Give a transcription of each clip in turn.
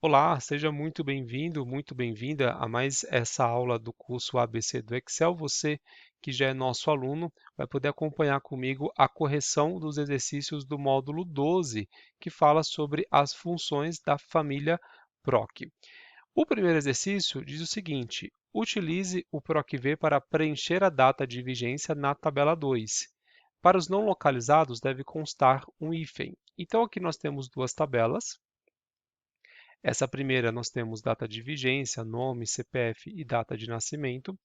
Olá, seja muito bem-vindo, muito bem-vinda a mais essa aula do curso ABC do Excel. Você que já é nosso aluno vai poder acompanhar comigo a correção dos exercícios do módulo 12, que fala sobre as funções da família PROC. O primeiro exercício diz o seguinte: utilize o PROC-V para preencher a data de vigência na tabela 2. Para os não localizados, deve constar um hífen. Então, aqui nós temos duas tabelas. Essa primeira nós temos data de vigência, nome, CPF e data de nascimento.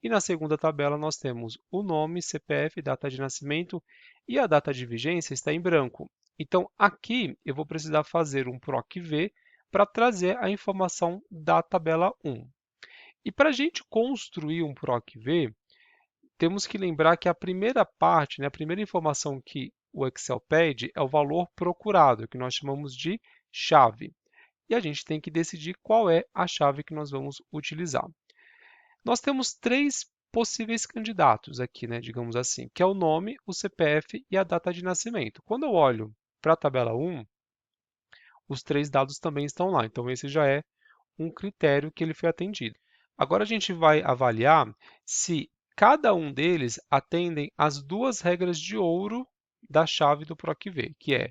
E na segunda tabela nós temos o nome, CPF, data de nascimento e a data de vigência está em branco. Então aqui eu vou precisar fazer um PROC-V para trazer a informação da tabela 1. E para a gente construir um PROC-V, temos que lembrar que a primeira parte, a primeira informação que o Excel pede é o valor procurado, que nós chamamos de chave. E a gente tem que decidir qual é a chave que nós vamos utilizar. Nós temos três possíveis candidatos aqui, digamos assim, que é o nome, o CPF e a data de nascimento. Quando eu olho para a tabela 1, os três dados também estão lá, então esse já é um critério que ele foi atendido. Agora a gente vai avaliar se cada um deles atendem às duas regras de ouro da chave do PROC-V, que é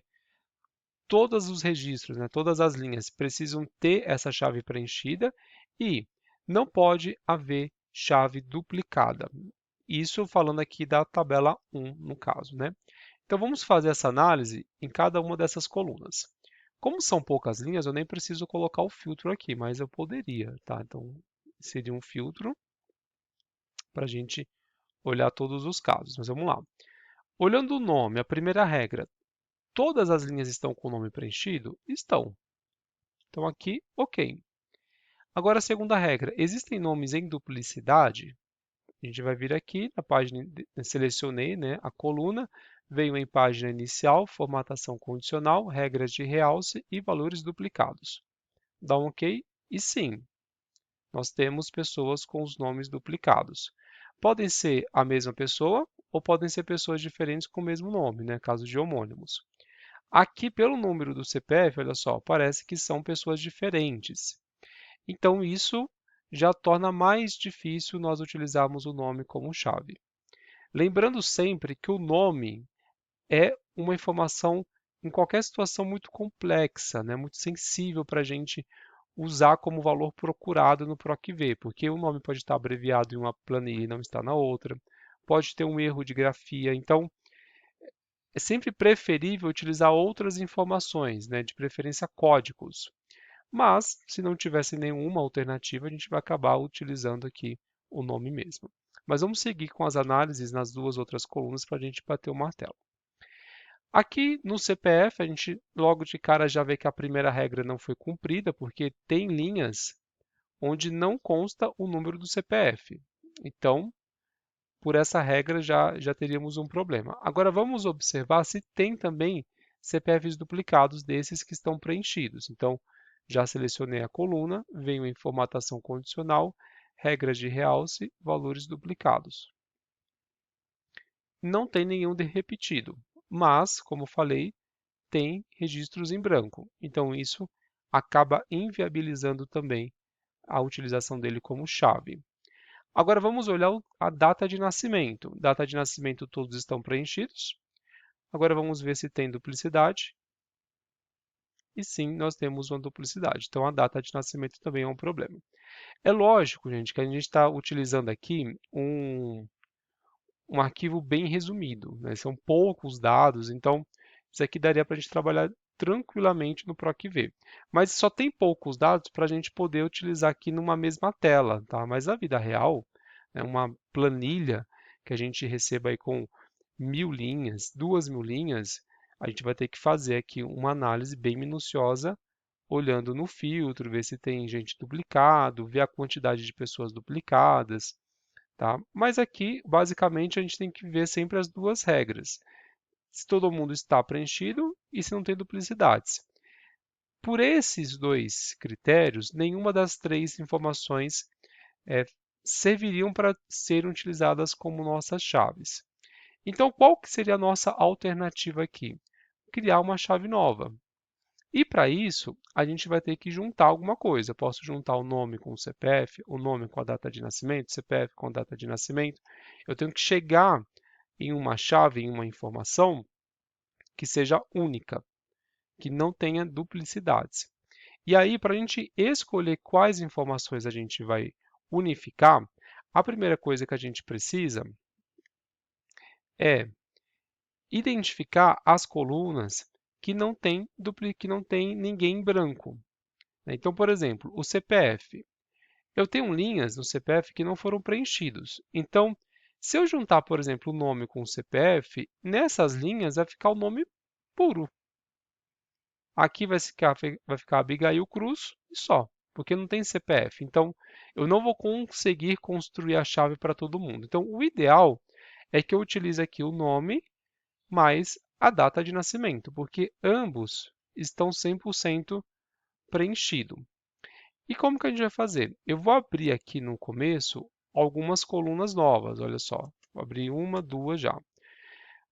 todos os registros, todas as linhas precisam ter essa chave preenchida e não pode haver chave duplicada. Isso falando aqui da tabela 1, no caso. Então, vamos fazer essa análise em cada uma dessas colunas. Como são poucas linhas, eu nem preciso colocar o filtro aqui, mas eu poderia. Tá? Então, seria um filtro para a gente olhar todos os casos. Mas vamos lá. Olhando o nome, a primeira regra, todas as linhas estão com o nome preenchido? Estão. Então aqui, ok. Agora a segunda regra, existem nomes em duplicidade? A gente vai vir aqui na página, selecionei a coluna, veio em página inicial, formatação condicional, regras de realce e valores duplicados. Dá um ok? E sim, nós temos pessoas com os nomes duplicados. Podem ser a mesma pessoa ou podem ser pessoas diferentes com o mesmo nome, caso de homônimos. Aqui, pelo número do CPF, olha só, parece que são pessoas diferentes. Então, isso já torna mais difícil nós utilizarmos o nome como chave. Lembrando sempre que o nome é uma informação, em qualquer situação, muito complexa, muito sensível para a gente usar como valor procurado no PROC-V, porque o nome pode estar abreviado em uma planilha e não está na outra, pode ter um erro de grafia. Então, é sempre preferível utilizar outras informações, de preferência códigos. Mas, se não tivesse nenhuma alternativa, a gente vai acabar utilizando aqui o nome mesmo. Mas vamos seguir com as análises nas duas outras colunas para a gente bater o martelo. Aqui no CPF, a gente logo de cara já vê que a primeira regra não foi cumprida, porque tem linhas onde não consta o número do CPF. Então, por essa regra já teríamos um problema. Agora vamos observar se tem também CPFs duplicados desses que estão preenchidos. Então, já selecionei a coluna, venho em formatação condicional, regras de realce, valores duplicados. Não tem nenhum de repetido, mas, como falei, tem registros em branco. Então, isso acaba inviabilizando também a utilização dele como chave. Agora vamos olhar a data de nascimento. Data de nascimento todos estão preenchidos. Agora vamos ver se tem duplicidade. E sim, nós temos uma duplicidade. Então a data de nascimento também é um problema. É lógico, gente, que a gente está utilizando aqui um arquivo bem resumido, São poucos dados, então isso aqui daria para a gente trabalhar tranquilamente no PROC-V. Mas só tem poucos dados para a gente poder utilizar aqui numa mesma tela, tá? Mas na vida real, uma planilha que a gente receba aí com 1000 linhas, 2000 linhas, a gente vai ter que fazer aqui uma análise bem minuciosa, olhando no filtro, ver se tem gente duplicado, ver a quantidade de pessoas duplicadas, tá? Mas aqui, basicamente, a gente tem que ver sempre as duas regras. Se todo mundo está preenchido e se não tem duplicidades. Por esses dois critérios, nenhuma das três informações serviriam para serem utilizadas como nossas chaves. Então, qual que seria a nossa alternativa aqui? Criar uma chave nova. E para isso, a gente vai ter que juntar alguma coisa. Eu posso juntar o nome com o CPF, o nome com a data de nascimento, CPF com a data de nascimento. Eu tenho que chegar em uma chave, em uma informação que seja única, que não tenha duplicidades. E aí, para a gente escolher quais informações a gente vai unificar, a primeira coisa que a gente precisa é identificar as colunas que não tem ninguém em branco. Então, por exemplo, o CPF. Eu tenho linhas no CPF que não foram preenchidos. Então, se eu juntar, por exemplo, o nome com o CPF, nessas linhas vai ficar o nome puro. Aqui vai ficar Abigail Cruz e só, porque não tem CPF. Então, eu não vou conseguir construir a chave para todo mundo. Então, o ideal é que eu utilize aqui o nome mais a data de nascimento, porque ambos estão 100% preenchidos. E como que a gente vai fazer? Eu vou abrir aqui no começo algumas colunas novas, olha só. Vou abrir uma, duas já.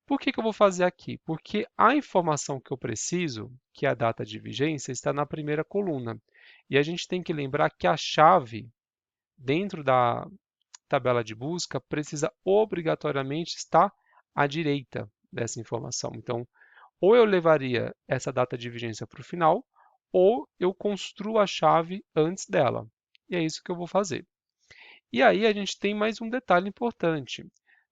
Por que que eu vou fazer aqui? Porque a informação que eu preciso, que é a data de vigência, está na primeira coluna. E a gente tem que lembrar que a chave dentro da tabela de busca precisa obrigatoriamente estar à direita dessa informação. Então, ou eu levaria essa data de vigência para o final, ou eu construo a chave antes dela. E é isso que eu vou fazer. E aí a gente tem mais um detalhe importante.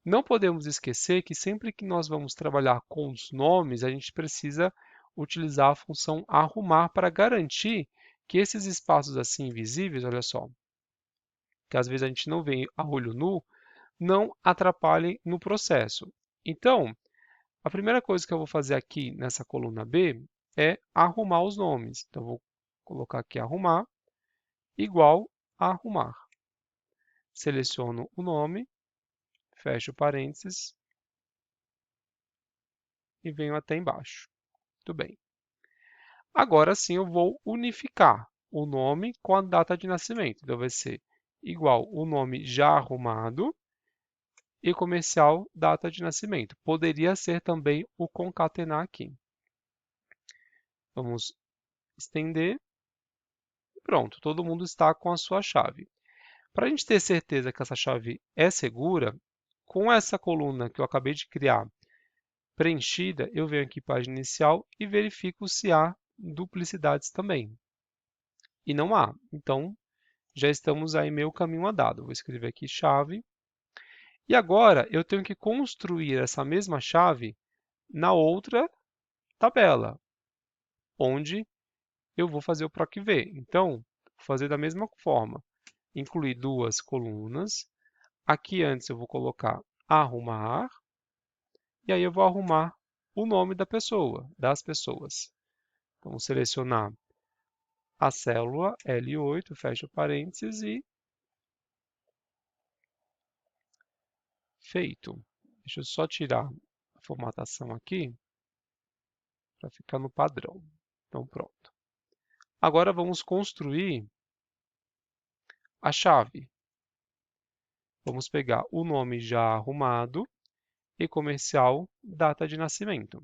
Não podemos esquecer que sempre que nós vamos trabalhar com os nomes, a gente precisa utilizar a função arrumar para garantir que esses espaços assim invisíveis, olha só, que às vezes a gente não vê a olho nu, não atrapalhem no processo. Então, a primeira coisa que eu vou fazer aqui nessa coluna B é arrumar os nomes. Então, eu vou colocar aqui arrumar, igual a arrumar. Seleciono o nome, fecho parênteses e venho até embaixo. Muito bem. Agora sim eu vou unificar o nome com a data de nascimento. Então, vai ser igual o nome já arrumado e comercial data de nascimento. Poderia ser também o concatenar aqui. Vamos estender. Pronto, todo mundo está com a sua chave. Para a gente ter certeza que essa chave é segura, com essa coluna que eu acabei de criar preenchida, eu venho aqui para a página inicial e verifico se há duplicidades também. E não há. Então, já estamos aí meio caminho andado. Vou escrever aqui chave. E agora eu tenho que construir essa mesma chave na outra tabela, onde eu vou fazer o PROC-V. Então, vou fazer da mesma forma. Incluir duas colunas. Aqui antes eu vou colocar arrumar. E aí eu vou arrumar o nome da pessoa, das pessoas. Então, vou selecionar a célula L8, fecho parênteses e feito. Deixa eu só tirar a formatação aqui para ficar no padrão. Então, pronto. Agora vamos construir a chave. Vamos pegar o nome já arrumado e comercial data de nascimento.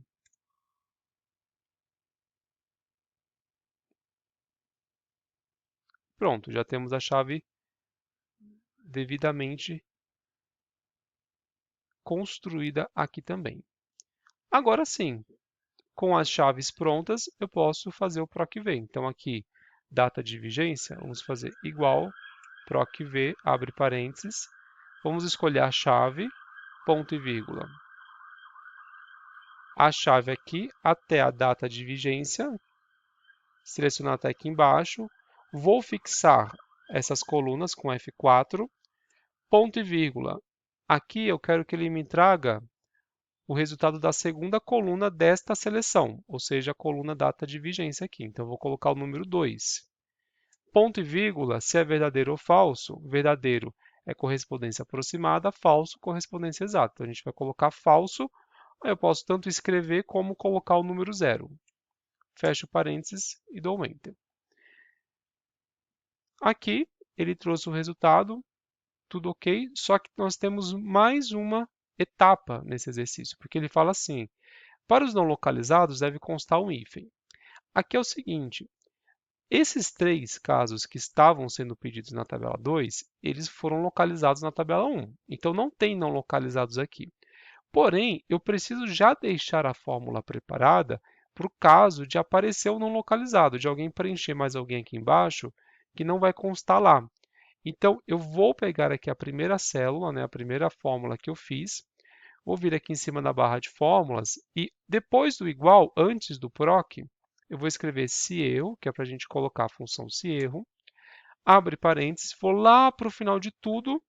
Pronto, já temos a chave devidamente construída aqui também. Agora sim, com as chaves prontas, eu posso fazer o PROC-V. Então, aqui, data de vigência, vamos fazer igual PROC-V, abre parênteses. Vamos escolher a chave, ponto e vírgula. A chave aqui até a data de vigência, selecionar até aqui embaixo. Vou fixar essas colunas com F4, ponto e vírgula. Aqui eu quero que ele me traga o resultado da segunda coluna desta seleção, ou seja, a coluna data de vigência aqui. Então, eu vou colocar o número 2. Ponto e vírgula, se é verdadeiro ou falso, verdadeiro é correspondência aproximada, falso, correspondência exata. Então, a gente vai colocar falso, aí eu posso tanto escrever como colocar o número 0. Fecho parênteses e dou um Enter. Aqui, ele trouxe o resultado, tudo ok, só que nós temos mais uma etapa nesse exercício, porque ele fala assim, para os não localizados deve constar um hífen. aqui é o seguinte, esses 3 casos que estavam sendo pedidos na tabela 2, eles foram localizados na tabela 1. Então, não tem não localizados aqui. Porém, eu preciso já deixar a fórmula preparada para o caso de aparecer o não localizado, de alguém preencher mais alguém aqui embaixo que não vai constar lá. Então, eu vou pegar aqui a primeira célula, né, a primeira fórmula que eu fiz, vou vir aqui em cima da barra de fórmulas e depois do igual, antes do proc, eu vou escrever se erro, que é para a gente colocar a função se erro, abre parênteses, vou lá para o final de tudo,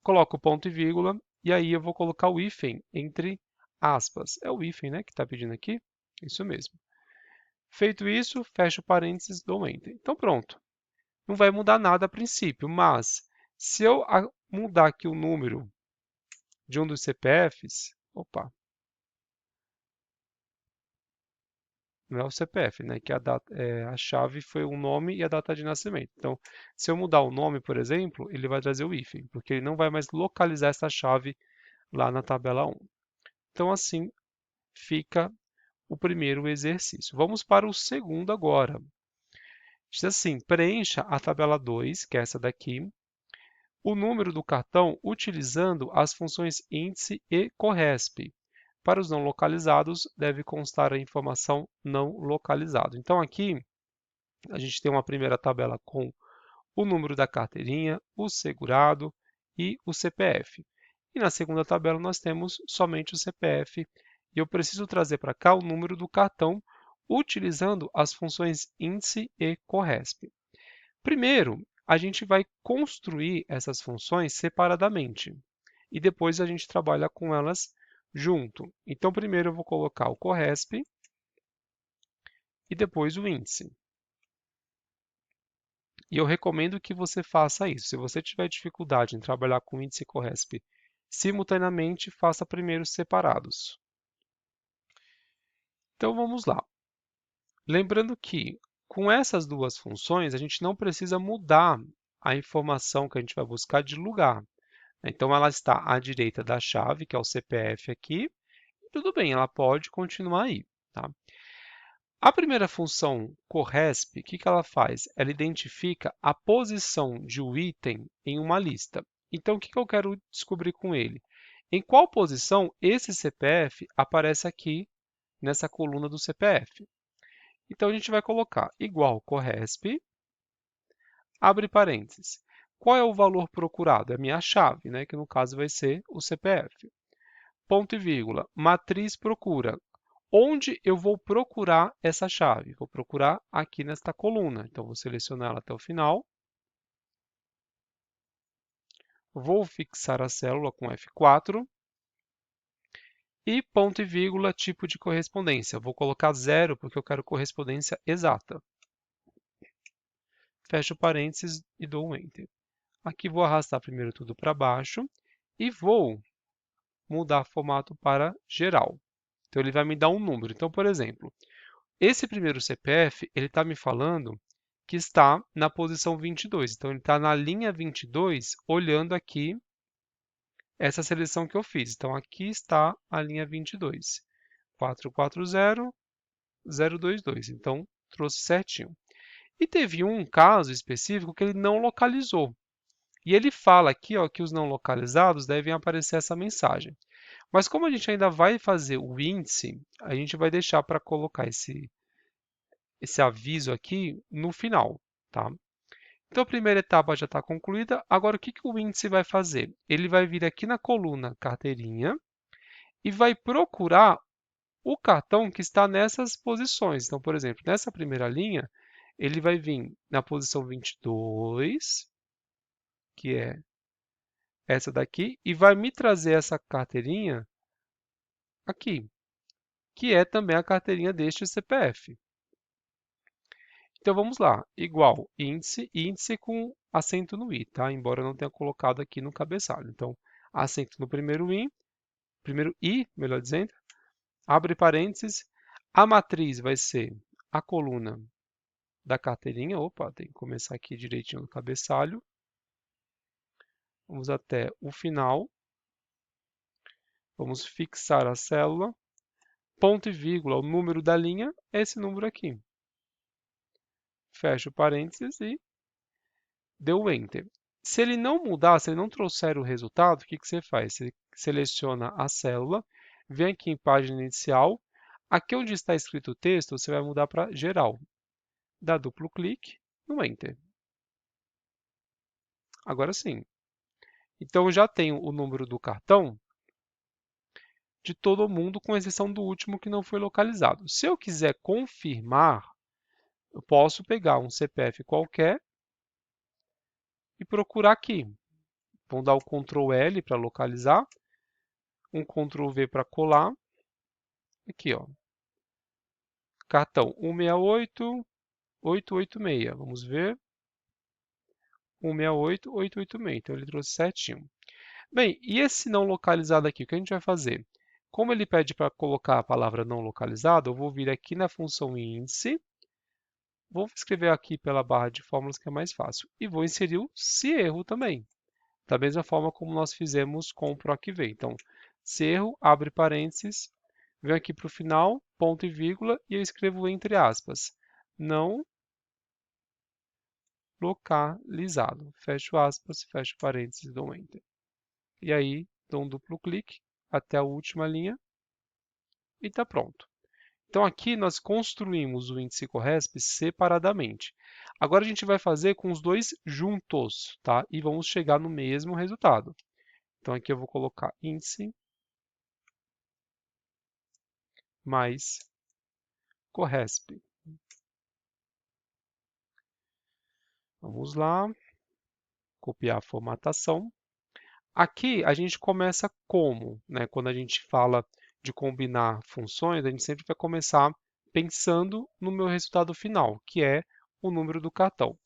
coloco ponto e vírgula, e aí eu vou colocar o hífen entre aspas. É o hífen, né, que está pedindo aqui? Isso mesmo. Feito isso, fecho parênteses, dou Enter. Então pronto. Não vai mudar nada a princípio, mas se eu mudar aqui o número de um dos CPFs, opa, não é o CPF, né? Que a chave foi o nome e a data de nascimento. Então, se eu mudar o nome, por exemplo, ele vai trazer o hífen, porque ele não vai mais localizar essa chave lá na tabela 1. Então, assim fica o primeiro exercício. Vamos para o segundo agora. Diz assim, preencha a tabela 2, que é essa daqui, o número do cartão utilizando as funções índice e corresp. Para os não localizados, deve constar a informação não localizado. Então, aqui, a gente tem uma primeira tabela com o número da carteirinha, o segurado e o CPF. E na segunda tabela, nós temos somente o CPF. E eu preciso trazer para cá o número do cartão utilizando as funções índice e corresp. Primeiro, a gente vai construir essas funções separadamente e depois a gente trabalha com elas junto. Então, primeiro eu vou colocar o corresp e depois o índice. E eu recomendo que você faça isso. Se você tiver dificuldade em trabalhar com índice e corresp simultaneamente, faça primeiro separados. Então, vamos lá. Lembrando que com essas duas funções, a gente não precisa mudar a informação que a gente vai buscar de lugar. Então, ela está à direita da chave, que é o CPF aqui, e tudo bem, ela pode continuar aí. Tá? A primeira função corresp, o que ela faz? Ela identifica a posição de um item em uma lista. Então, o que eu quero descobrir com ele? Em qual posição esse CPF aparece aqui nessa coluna do CPF? Então, a gente vai colocar igual corresp, abre parênteses. Qual é o valor procurado? É a minha chave, né? Que no caso vai ser o CPF. Ponto e vírgula. Matriz procura. Onde eu vou procurar essa chave? Vou procurar aqui nesta coluna. Então, vou selecionar ela até o final. Vou fixar a célula com F4. E ponto e vírgula, tipo de correspondência. Vou colocar 0 porque eu quero correspondência exata. Fecho parênteses e dou um Enter. Aqui vou arrastar primeiro tudo para baixo e vou mudar formato para geral. Então, ele vai me dar um número. Então, por exemplo, esse primeiro CPF, ele está me falando que está na posição 22. Então, ele está na linha 22, olhando aqui essa seleção que eu fiz. Então, aqui está a linha 22. 440022. Então, trouxe certinho. E teve um caso específico que ele não localizou. E ele fala aqui ó, que os não localizados devem aparecer essa mensagem. Mas como a gente ainda vai fazer o índice, a gente vai deixar para colocar esse aviso aqui no final. Tá? Então, a primeira etapa já está concluída. Agora, o que o índice vai fazer? Ele vai vir aqui na coluna carteirinha e vai procurar o cartão que está nessas posições. Então, por exemplo, nessa primeira linha, ele vai vir na posição 22, que é essa daqui, e vai me trazer essa carteirinha aqui, que é também a carteirinha deste CPF. Então vamos lá, igual índice, índice com acento no i, tá? Embora eu não tenha colocado aqui no cabeçalho. Então, acento no primeiro i, melhor dizendo, abre parênteses, a matriz vai ser a coluna da carteirinha. Opa, tem que começar aqui direitinho no cabeçalho. Vamos até o final. Vamos fixar a célula. ponto e vírgula, o número da linha é esse número aqui. Fecha o parênteses e deu Enter. Se ele não mudar, se ele não trouxer o resultado, o que você faz? Você seleciona a célula, vem aqui em página inicial, aqui onde está escrito o texto, você vai mudar para geral. Dá duplo clique no Enter. Agora sim. Então, eu já tenho o número do cartão de todo mundo, com exceção do último que não foi localizado. Se eu quiser confirmar, eu posso pegar um CPF qualquer e procurar aqui. Vamos dar o Ctrl L para localizar, um Ctrl V para colar. Aqui, ó. Cartão 168-886. Vamos ver. 168-886. Então, ele trouxe certinho. Bem, e esse não localizado aqui, o que a gente vai fazer? Como ele pede para colocar a palavra não localizado, eu vou vir aqui na função índice, vou escrever aqui pela barra de fórmulas que é mais fácil, e vou inserir o se erro também, da mesma forma como nós fizemos com o PROC-V. Então, se erro, abre parênteses, venho aqui para o final, ponto e vírgula, e eu escrevo entre aspas, não localizado. Fecho aspas, fecho parênteses, dou Enter. E aí, dou um duplo clique até a última linha e está pronto. Então, aqui nós construímos o índice Corresp separadamente. Agora, a gente vai fazer com os dois juntos, tá? E vamos chegar no mesmo resultado. Então, aqui eu vou colocar índice mais Corresp. Vamos lá, copiar a formatação. Aqui a gente começa como, né? Quando a gente fala de combinar funções, a gente sempre vai começar pensando no meu resultado final, que é o número do cartão.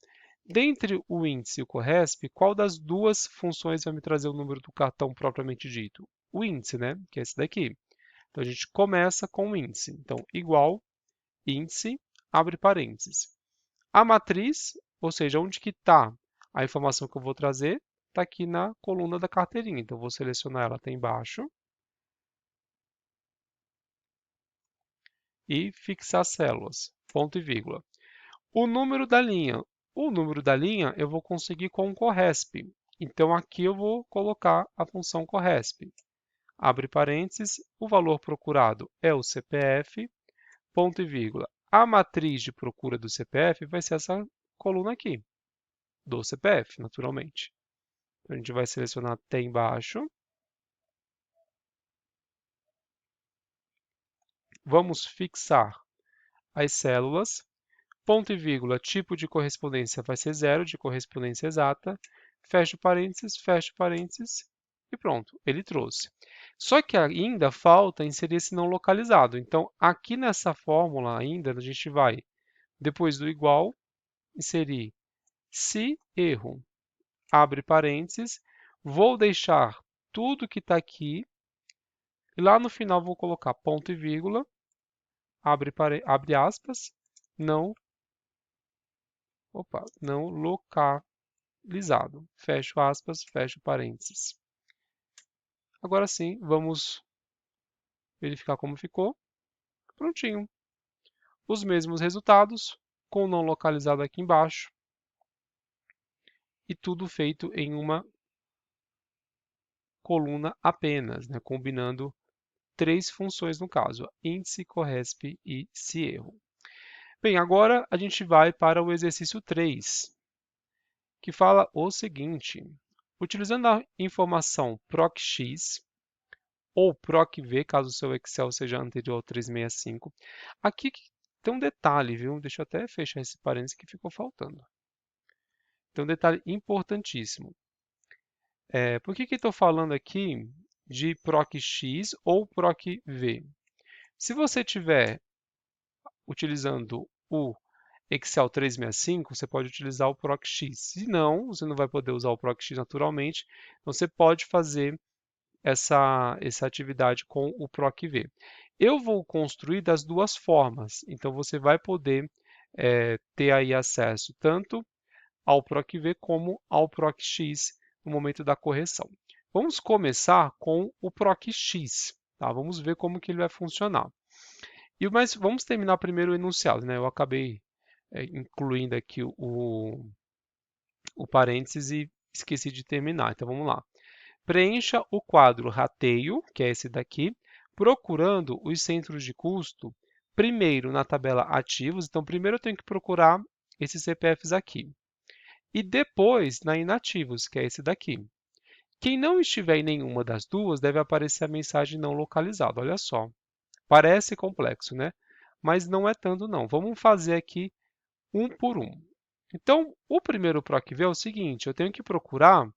Dentre o índice e o Corresp, qual das duas funções vai me trazer o número do cartão propriamente dito? O índice, né? Que é esse daqui. Então a gente começa com o índice. Então, igual índice, abre parênteses. A matriz, ou seja, onde que está a informação que eu vou trazer, está aqui na coluna da carteirinha. Então, eu vou selecionar ela até embaixo e fixar células, ponto e vírgula. O número da linha. O número da linha eu vou conseguir com o Corresp. Então, aqui eu vou colocar a função Corresp. Abre parênteses, o valor procurado é o CPF, ponto e vírgula. A matriz de procura do CPF vai ser essa coluna aqui, do CPF, naturalmente. Então, a gente vai selecionar até embaixo. Vamos fixar as células. Ponto e vírgula, tipo de correspondência vai ser 0, de correspondência exata. Fecho parênteses e pronto, ele trouxe. Só que ainda falta inserir esse não localizado. Então, aqui nessa fórmula ainda, a gente vai, depois do igual, inserir se erro, abre parênteses, vou deixar tudo que está aqui, e lá no final vou colocar ponto e vírgula, abre aspas, não localizado. Fecho aspas, fecho parênteses. Agora sim, vamos verificar como ficou. Prontinho. Os mesmos resultados, com o não localizado aqui embaixo. E tudo feito em uma coluna apenas, né? Combinando três funções no caso, índice, Corresp e se erro. Bem, agora a gente vai para o exercício 3, que fala o seguinte: utilizando a informação PROC-X ou PROC-V, caso o seu Excel seja anterior ao 365, aqui tem um detalhe, viu? Deixa eu até fechar esse parênteses que ficou faltando. Tem um detalhe importantíssimo. Por que estou falando aqui de PROC-X ou PROC-V? Se você estiver utilizando o Excel 365, você pode utilizar o PROC-X. Se não, você não vai poder usar o PROC-X naturalmente, então você pode fazer essa atividade com o PROC-V. Eu vou construir das duas formas, então você vai poder ter aí acesso tanto ao PROC-V como ao PROC-X no momento da correção. Vamos começar com o PROC-X, tá? Vamos ver como que ele vai funcionar. Mas vamos terminar primeiro o enunciado, né? Eu acabei incluindo aqui o parênteses e esqueci de terminar. Então vamos lá. Preencha o quadro rateio, que é esse daqui, procurando os centros de custo primeiro na tabela ativos. Então, primeiro eu tenho que procurar esses CPFs aqui. E depois na inativos, que é esse daqui. Quem não estiver em nenhuma das duas, deve aparecer a mensagem não localizada. Olha só, parece complexo, né? Mas não é tanto não. Vamos fazer aqui um por um. Então, o primeiro PROC-V é o seguinte, eu tenho que procurar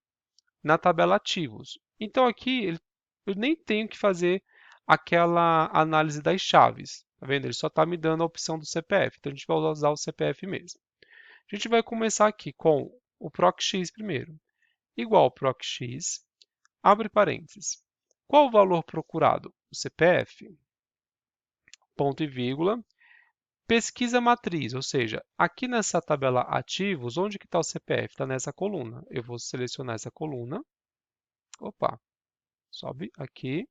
na tabela ativos. Então, aqui eu nem tenho que fazer aquela análise das chaves. Tá vendo? Ele só está me dando a opção do CPF. Então, a gente vai usar o CPF mesmo. A gente vai começar aqui com o PROC-X primeiro. Igual PROC-X, abre parênteses. Qual o valor procurado? O CPF, ponto e vírgula, pesquisa matriz, ou seja, aqui nessa tabela ativos, onde que está o CPF? Está nessa coluna. Eu vou selecionar essa coluna. Opa, sobe aqui.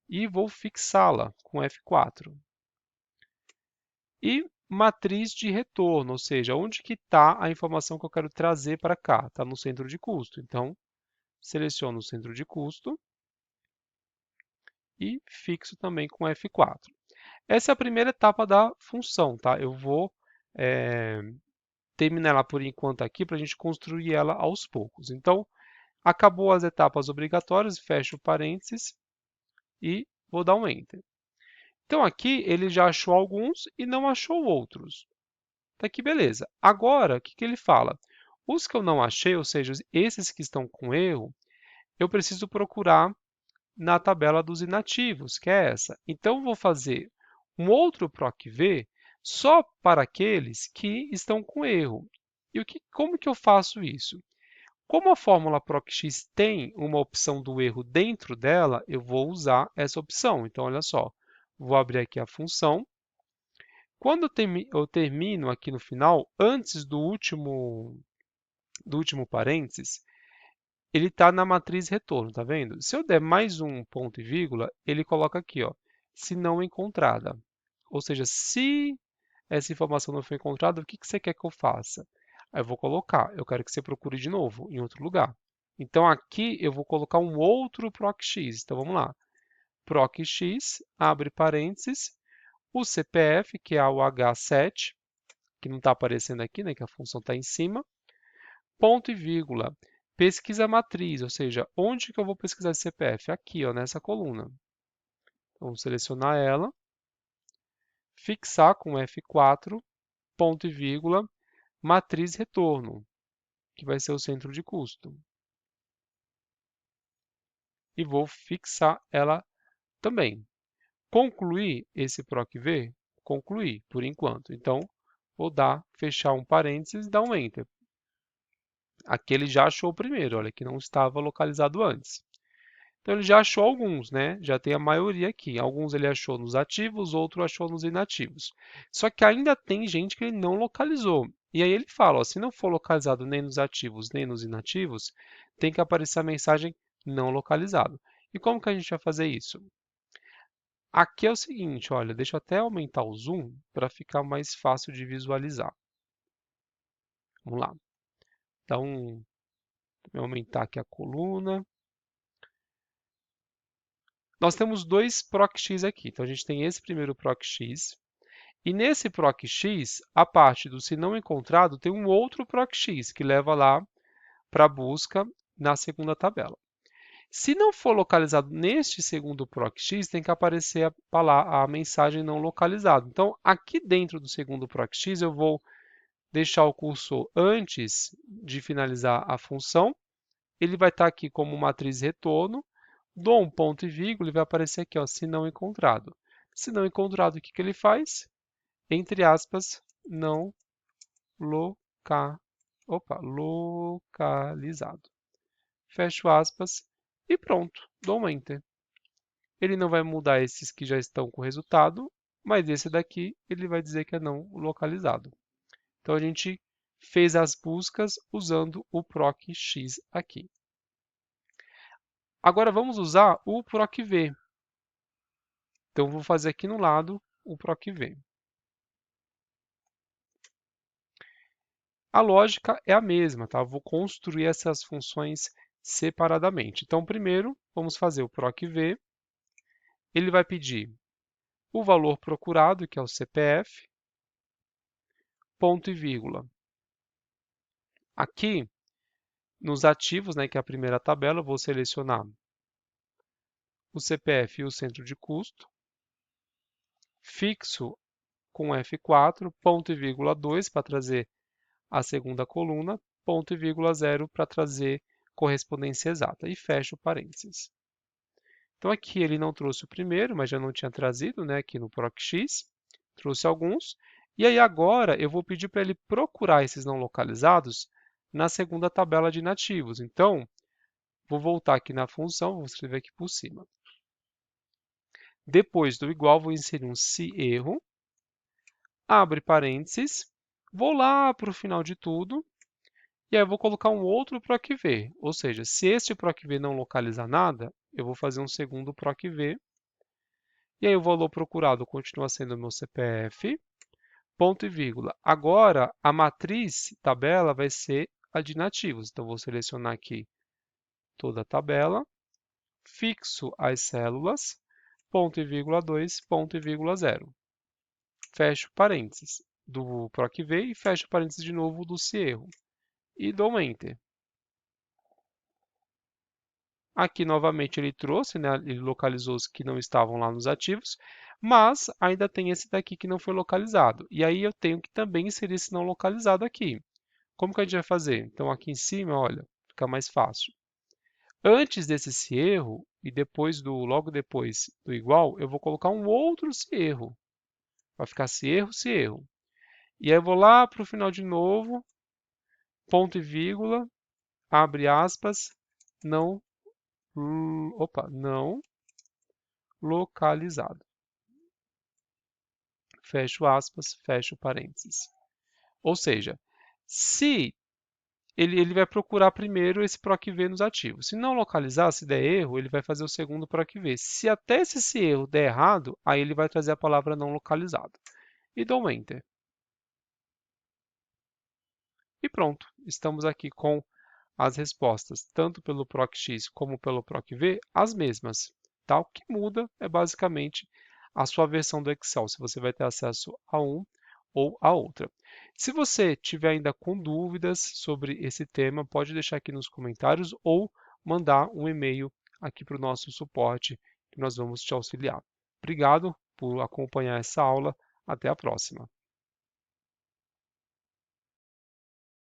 E vou fixá-la com F4. E matriz de retorno, ou seja, onde que está a informação que eu quero trazer para cá? Está no centro de custo. Então, seleciono o centro de custo e fixo também com F4. Essa é a primeira etapa da função, tá? Eu vou terminar ela por enquanto aqui para a gente construir ela aos poucos. Então, acabou as etapas obrigatórias, fecho parênteses e vou dar um Enter. Então, aqui ele já achou alguns e não achou outros. Tá aqui, beleza. Agora, o que ele fala? Os que eu não achei, ou seja, esses que estão com erro, eu preciso procurar na tabela dos inativos, que é essa. Então, vou fazer um outro PROC-V só para aqueles que estão com erro. E como que eu faço isso? Como a fórmula PROC-X tem uma opção do erro dentro dela, eu vou usar essa opção. Então, olha só, vou abrir aqui a função. Quando eu termino aqui no final, antes do último parênteses, ele está na matriz retorno, tá vendo? Se eu der mais um ponto e vírgula, ele coloca aqui, ó, se não encontrada. Ou seja, se essa informação não foi encontrada, o que você quer que eu faça? Aí eu vou colocar, eu quero que você procure de novo, em outro lugar. Então, aqui eu vou colocar um outro PROC-X. Então, vamos lá. PROC-X, abre parênteses, o CPF, que é o H7, que não está aparecendo aqui, né, que a função está em cima, ponto e vírgula, pesquisa matriz, ou seja, onde que eu vou pesquisar esse CPF? Aqui, ó, nessa coluna. Então, vamos selecionar ela, fixar com F4, ponto e vírgula, matriz retorno, que vai ser o centro de custo. E vou fixar ela também. Concluir esse PROC-V? Concluir, por enquanto. Então, vou fechar um parênteses e dar um Enter. Aqui ele já achou o primeiro, olha, que não estava localizado antes. Então, ele já achou alguns, né? Já tem a maioria aqui. Alguns ele achou nos ativos, outro achou nos inativos. Só que ainda tem gente que ele não localizou. E aí ele fala, ó, se não for localizado nem nos ativos nem nos inativos, tem que aparecer a mensagem não localizado. E como que a gente vai fazer isso? Aqui é o seguinte, olha, deixa eu até aumentar o zoom para ficar mais fácil de visualizar. Vamos lá. Então, vou aumentar aqui a coluna. Nós temos dois PROC-X aqui. Então, a gente tem esse primeiro PROC-X. E nesse PROC-X, a parte do se não encontrado, tem um outro PROC-X que leva lá para a busca na segunda tabela. Se não for localizado neste segundo PROC-X, tem que aparecer a mensagem não localizado. Então, aqui dentro do segundo PROC-X, eu vou deixar o cursor antes de finalizar a função. Ele vai estar aqui como matriz retorno. Dou um ponto e vírgula e vai aparecer aqui, ó, se não encontrado. Se não encontrado, o que ele faz? Entre aspas, não localizado. Fecho aspas e pronto, dou um Enter. Ele não vai mudar esses que já estão com resultado, mas esse daqui ele vai dizer que é não localizado. Então, a gente fez as buscas usando o PROC-X aqui. Agora, vamos usar o PROC-V. Então, eu vou fazer aqui no lado o PROC-V. A lógica é a mesma, tá? Eu vou construir essas funções separadamente. Então, primeiro, vamos fazer o PROC-V. Ele vai pedir o valor procurado, que é o CPF, ponto e vírgula. Aqui, nos ativos, né, que é a primeira tabela, eu vou selecionar o CPF e o centro de custo, fixo com F4, ponto e vírgula 2 para trazer a segunda coluna, ponto e vírgula 0 para trazer correspondência exata, e fecho parênteses. Então aqui ele não trouxe o primeiro, mas já não tinha trazido, né, aqui no PROC-X, trouxe alguns, e aí agora eu vou pedir para ele procurar esses não localizados na segunda tabela de inativos. Então, vou voltar aqui na função, vou escrever aqui por cima. Depois do igual, vou inserir um se erro, abre parênteses, vou lá para o final de tudo, e aí eu vou colocar um outro PROC-V, ou seja, se este PROC-V não localizar nada, eu vou fazer um segundo PROC-V, e aí o valor procurado continua sendo o meu CPF, ponto e vírgula. Agora, a matriz tabela vai ser a de inativos, então vou selecionar aqui toda a tabela, fixo as células, ponto e vírgula 2, ponto e vírgula 0. Fecho parênteses do PROC-V e fecho parênteses de novo do se erro. E dou um Enter. Aqui, novamente, ele trouxe, né, ele localizou os que não estavam lá nos ativos, mas ainda tem esse daqui que não foi localizado. E aí eu tenho que também inserir esse não localizado aqui. Como que a gente vai fazer? Então, aqui em cima, olha, fica mais fácil. Antes desse se erro, e logo depois do igual, eu vou colocar um outro se erro. Vai ficar se erro, se erro. E aí eu vou lá para o final de novo, ponto e vírgula, abre aspas, não localizado. Fecho aspas, fecho parênteses. Ou seja, se ele vai procurar primeiro esse PROC-V nos ativos. Se não localizar, se der erro, ele vai fazer o segundo PROC-V. Se até esse erro der errado, aí ele vai trazer a palavra não localizado. E dou um Enter. E pronto, estamos aqui com as respostas, tanto pelo PROC-X como pelo PROC-V, as mesmas. Tá? O que muda é basicamente a sua versão do Excel, se você vai ter acesso a um ou a outra. Se você tiver ainda com dúvidas sobre esse tema, pode deixar aqui nos comentários ou mandar um e-mail aqui para o nosso suporte, que nós vamos te auxiliar. Obrigado por acompanhar essa aula. Até a próxima.